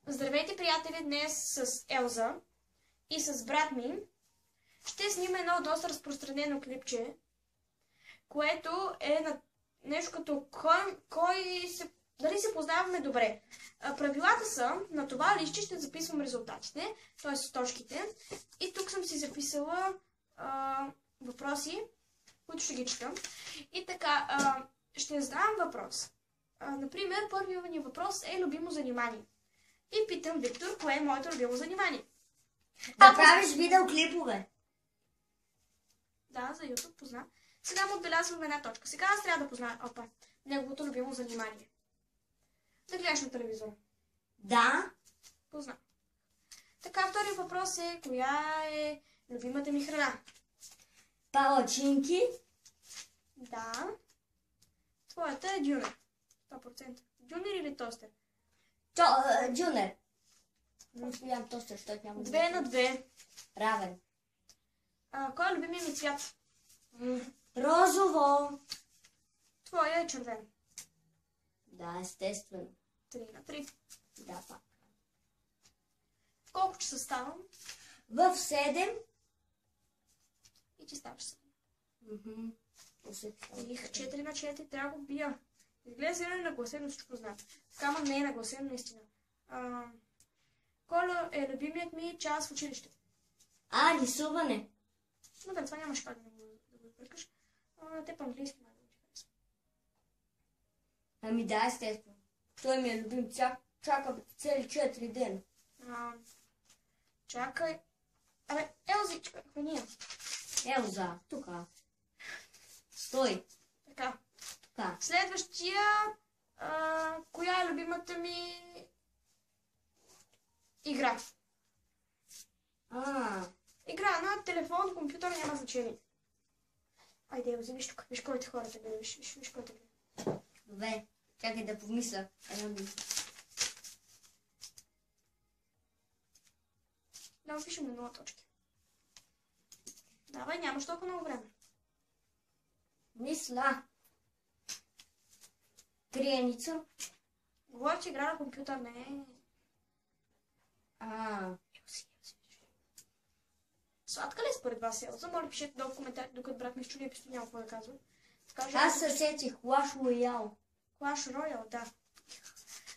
Здравейте, приятели! Днес с Елза и с брат ми ще снима едно доста разпространено клипче, което е на нещо като дали се познаваме добре. Правилата са, на това лище ще записвам резултатите, т.е. с точките. И тук съм си записала въпроси, които ще ги чета. И така, ще задавам въпрос. Например, първият ни въпрос е любимо занимание. И питам Виктор, кое е моето любимо занимание. Да правиш видеоклипове. Да, за YouTube позна. Сега му отбелязвам една точка. Сега аз трябва да позная неговото любимо занимание. Да гледаш на телевизора. Да. Позна. Така, вторият въпрос е, коя е любимата ми храна? Палачинки. Да. Твоята е дюнер. 100%. Дюнер или тостер? Дюнер. Ям тостер, защото няма 2 на 2. Равен. Кой е любимият ми цвят? Розово. Твоя е червен. Да, естествено. 3 на 3. Да, пак. В колко часа ставам? В 7. И ти ставаш 7. Их 4 на 4. Трябва да го бия. Изгледа се е нагласен, но всичко знае. Така, не е нагласен, наистина. Кой е любимият ми час в училище? Рисуване. Но да, това нямаш как да го бъркаш. Те по-английски май да го харесва. Ами да, естествено. Той ми е любим. Чакам цели 4 дена. Чакай. Елзичка, какво ние? Елза, тук. Стой. Така. Така. Следващия. Коя е любимата ми игра? Игра на телефон, компютър, няма значение. Айде, Елзи, виж тук. Виж колите хората гледа. Виж колите гледа. Добре. Чакай да помисля. Да, пишем на 0 точки. Давай, нямаш толкова много време. Мисля. Криеница. Говоря, че игра на компютър не е... Сладка ли е според вас, Елза? Моля, пишете долу в коментарите, докато брат ми ще чули, писто няма какво да казва. Аз се сетих Clash Royale. Clash Royale, да.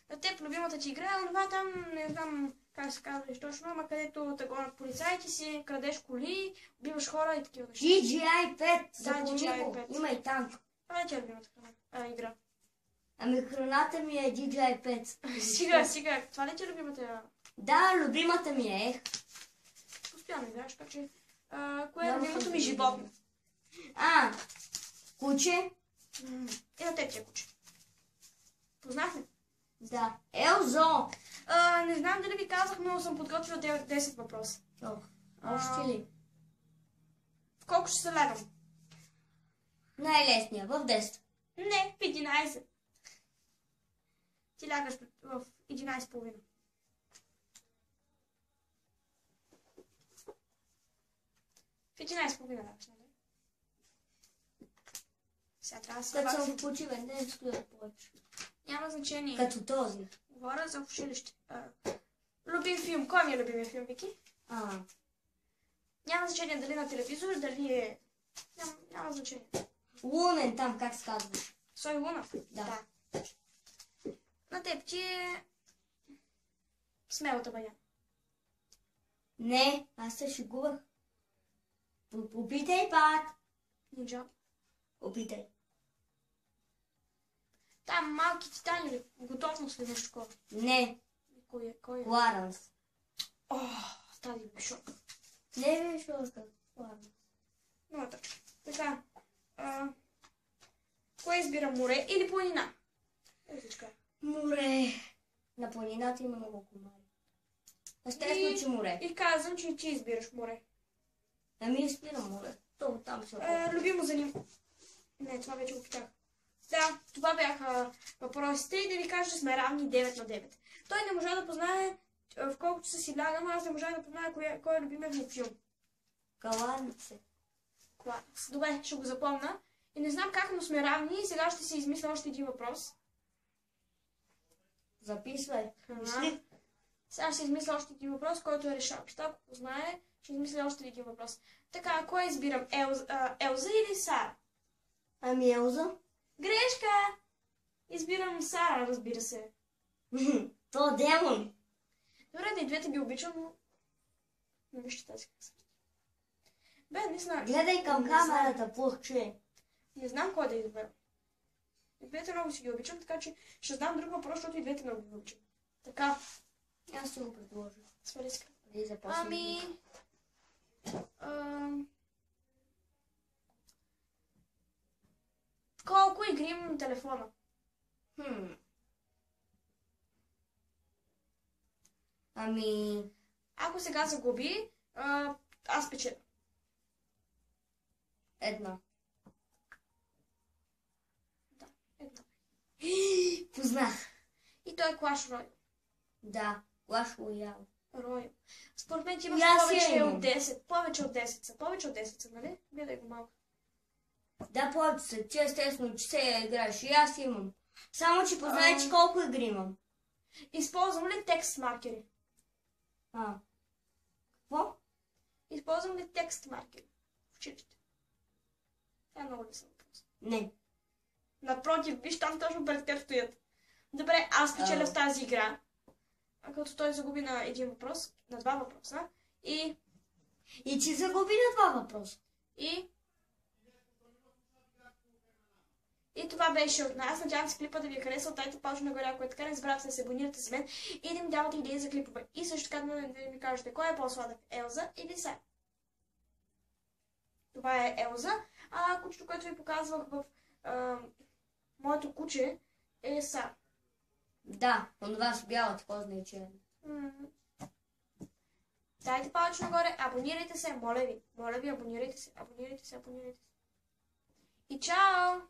На теб любимата ти игра е онова там, не знам как се казваш точно, ама където те гонят полицаите си, крадеш коли, убиваш хора и такива неща. DJI 5. Да, DJI 5. Има и танк. Това е ти любимата игра. Ами храната ми е DJI 5. Сега, това ли ти е любимата? Да, любимата ми е. Постоянно играеш, така че... Кое е любимото ми животно? Куче. И на теб ти е куче. Познах ли? Да. Елзо. Не знам дали ви казах, но съм подготвила 10 въпроса. Още ли? В колко ще се лягам? Най-лесния, в 10. Не, в 11. Ти лягаш в 11:30. В 11:30 лягаш, нали? Сега трябва да се Като съм в почивен ден, стоя повече. Няма значение. Като този. Говоря за училище. Любим филм. Кой ми е любимия филм, Вики? Няма значение дали на телевизор, дали е... Няма значение. Лунен там, как се казва? Сой Луна? Да. На теб ти е... Смелата бая. Не, аз се шегувах. Опитай пак. Нинджа. Опитай. Там малки титани ли? Готовност ли нещо такова? Не. Кой е? Кларанс. Тази бешок. Не е бешока. Кларанс. Много точка. Така. Кое избира, море или планина? Море. На планината има много комари. Естествено, че море. И казвам, че ти избираш море. Ами избирам море. То там се любимо занимание. Не, това вече го питах. Да, това бяха въпросите и да ви кажа, че сме равни 9 на 9. Той не можа да познае в колко часа си лягам, аз не можа да познае кой е любимият ми филм. Каланица. Добре, ще го запомня. И не знам как, но сме равни и сега ще си измисля още един въпрос. Записвай. Мисли. Сега ще измисля още един въпрос, който е решаващ. Ако го знае, ще измисля още един въпрос. Така, кой избирам? Елза или Сара? Ами Елза. Грешка! Избирам Сара, разбира се. То демон. Добре, да и двете ги обичам, но... Не вижте тази къса. Бе, не знам. Гледай към камерата, плъхче. Не знам кой да избера. И двете много си ги обичам, така че ще знам друг въпрос, защото и двете много ги обичам. Така. Аз ще го предложа. Свали ска. Преди започнем. Ами... Колко игри имам на телефона? Ами... Ако сега загуби, аз печеля. Една. Да, една. Познах. И той е Clash Royale. Да, Clash Royale. Royale. Според мен ти имаш И аз повече имам. от 10. Повече от 10 са. Повече от 10 са, нали? Гледай го малко. Да, повече са. Че естествено, че се играеш. И аз имам. Само, че познай, че колко игри имам. Използвам ли текст маркери? Какво? Използвам ли текст маркери в училище? Това е много лесен въпрос. Не. Напротив, виж там точно пред теб стоят. Добре, аз печеля в тази игра. Като той загуби на един въпрос, на два въпроса. И И че загуби на два въпроса. И това беше от нас. Надявам се клипа да ви е харесал. Дайте палче нагоре, ако е така. Не забравяйте да се абонирате с мен и да ми давате идеи за клипове. И също така да ми кажете кой е по-сладък, Елза или Сара. Това е Елза. А кучето, което ви показвах в моето куче, е Сара. Да, онова с бялата козна и черна. Дайте палче нагоре, абонирайте се, моля ви. Моля ви, абонирайте се, абонирайте се, абонирайте се. И чао!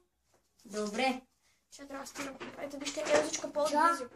Добре. Ще трябва да стирам. Ето вижте, Елзичка по-отблизо.